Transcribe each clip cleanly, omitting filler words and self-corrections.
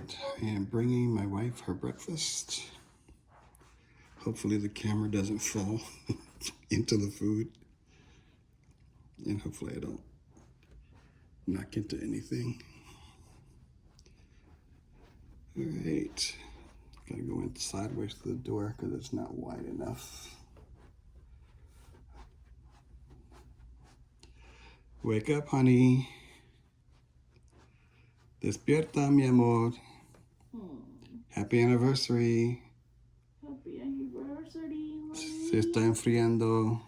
Alright, I am bringing my wife her breakfast. Hopefully the camera doesn't fall into the food. And hopefully I don't knock into anything. Alright, gotta go in sideways to the door because it's not wide enough. Wake up, honey. Despierta, mi amor. Happy anniversary. Happy anniversary, honey. Se está enfriando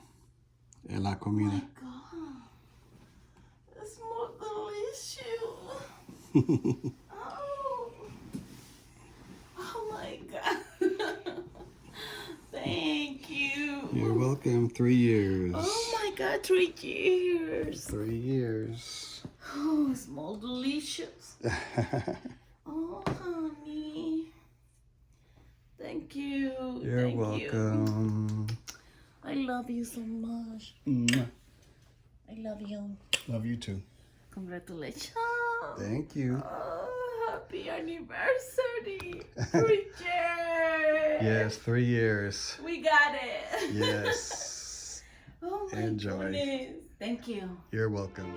la comida. Oh my God. It smells delicious. Oh my God. Thank you. You're welcome. 3 years. Oh my God, 3 years. 3 years. Oh, it smells delicious. Oh, honey. Thank you. You're Thank welcome. You. I love you so much. Mwah. I love you. Love you too. Congratulations. Thank you. Oh, happy anniversary. 3 years. Yes, 3 years. We got it. Yes. Oh my Enjoy. goodness. Thank you. You're welcome.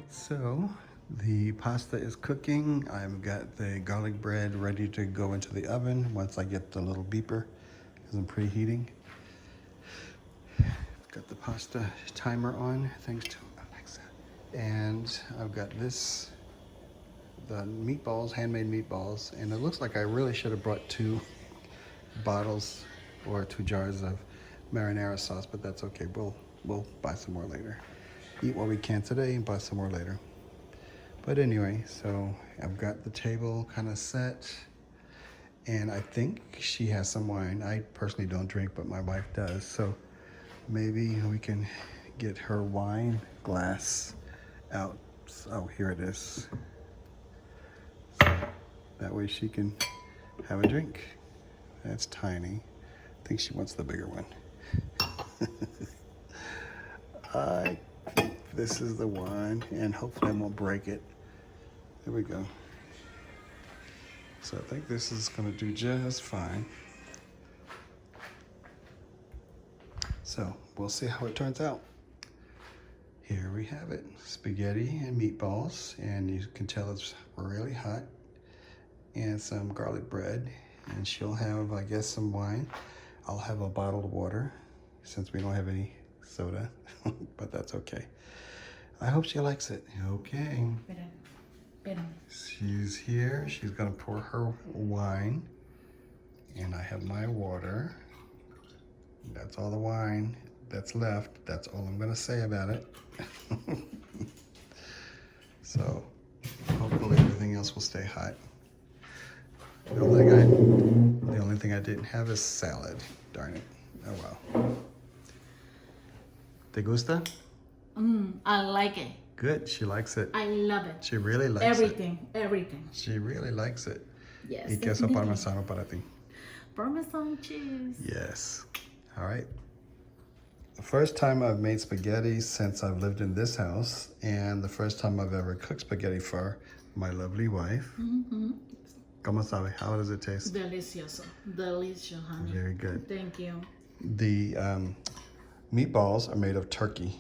So the pasta is cooking. I've got the garlic bread ready to go into the oven once I get the little beeper because I'm preheating. Got the pasta timer on thanks to Alexa. And I've got this, the meatballs, handmade meatballs. And it looks like I really should have brought 2 bottles or 2 jars of marinara sauce, but that's okay. We'll buy some more later. Eat what we can today and buy some more later. But anyway, so I've got the table kind of set, and I think she has some wine. I personally don't drink, but my wife does. So maybe we can get her wine glass out. Oh, here it is. So that way she can have a drink. That's tiny. I think she wants the bigger one. I think this is the one, and hopefully I won't break it. There we go. So I think this is gonna do just fine. So we'll see how it turns out. Here we have it, spaghetti and meatballs, and you can tell it's really hot, and some garlic bread, and she'll have, I guess, some wine. I'll have a bottled water since we don't have any soda, but that's okay. I hope she likes it. Okay. She's here. She's gonna pour her wine, and I have my water. That's all the wine that's left. That's all I'm gonna say about it. So hopefully everything else will stay hot. The only thing I didn't have is salad. Darn it. Oh well. ¿Te gusta? I like it. Good. She likes it. I love it. She really likes Everything. Everything. She really likes it. Yes. Y queso parmesano para ti. Parmesan cheese. Yes. All right. The first time I've made spaghetti since I've lived in this house, and the first time I've ever cooked spaghetti for my lovely wife. Mm-hmm. ¿Cómo sabe? How does it taste? Delicioso. Delicious, honey. Very good. Thank you. The meatballs are made of turkey.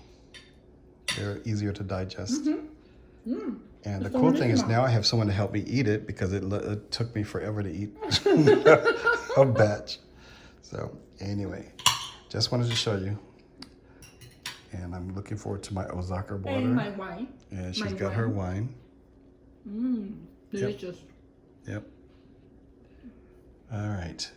They're easier to digest. Mm-hmm. Mm. And the cool thing is now I have someone to help me eat it because it took me forever to eat a batch. So anyway, just wanted to show you. And I'm looking forward to my Osaka water. And my wine. And she's My got her wine. Delicious. Yep. All right.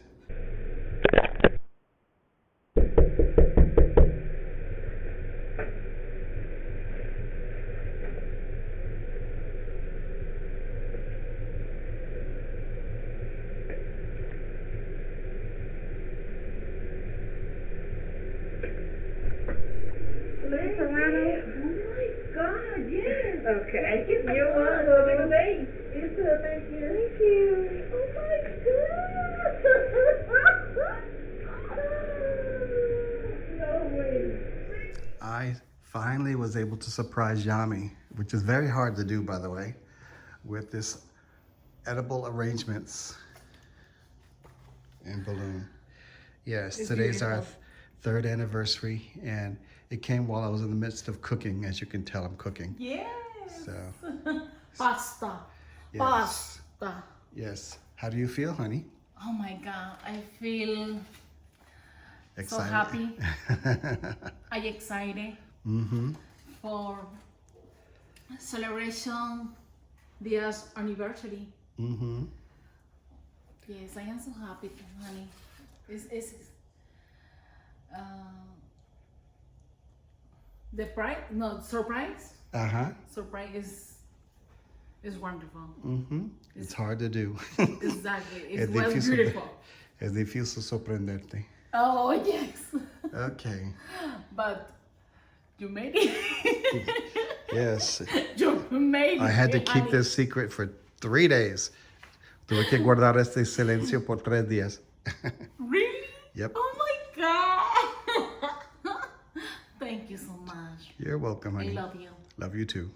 Okay. You're welcome. Thanks. You too. Thank you. Thank you. Oh my God. No way. I finally was able to surprise Yami, which is very hard to do, by the way, with this edible arrangements and balloon. Yes, It's today's our beautiful. third anniversary, and it came while I was in the midst of cooking. As you can tell, I'm cooking. Yes. So, Pasta. yes. Pasta. Yes. How do you feel, honey? Oh my God. I feel so Excited? happy. I'm excited for celebration this anniversary. Yes, I am so happy, honey. It's the price, no, surprise. Surprise is wonderful. It's hard to do. Exactly. It Es was beautiful. Es difícil sorprenderte. Oh yes. Okay. But you made it. Yes. You made it. I had to keep honey. this secret for 3 days. Tuve que guardar este silencio por 3 días. Really? Yep. Oh my God. Thank you so much. You're welcome, I honey. love you. Love you too.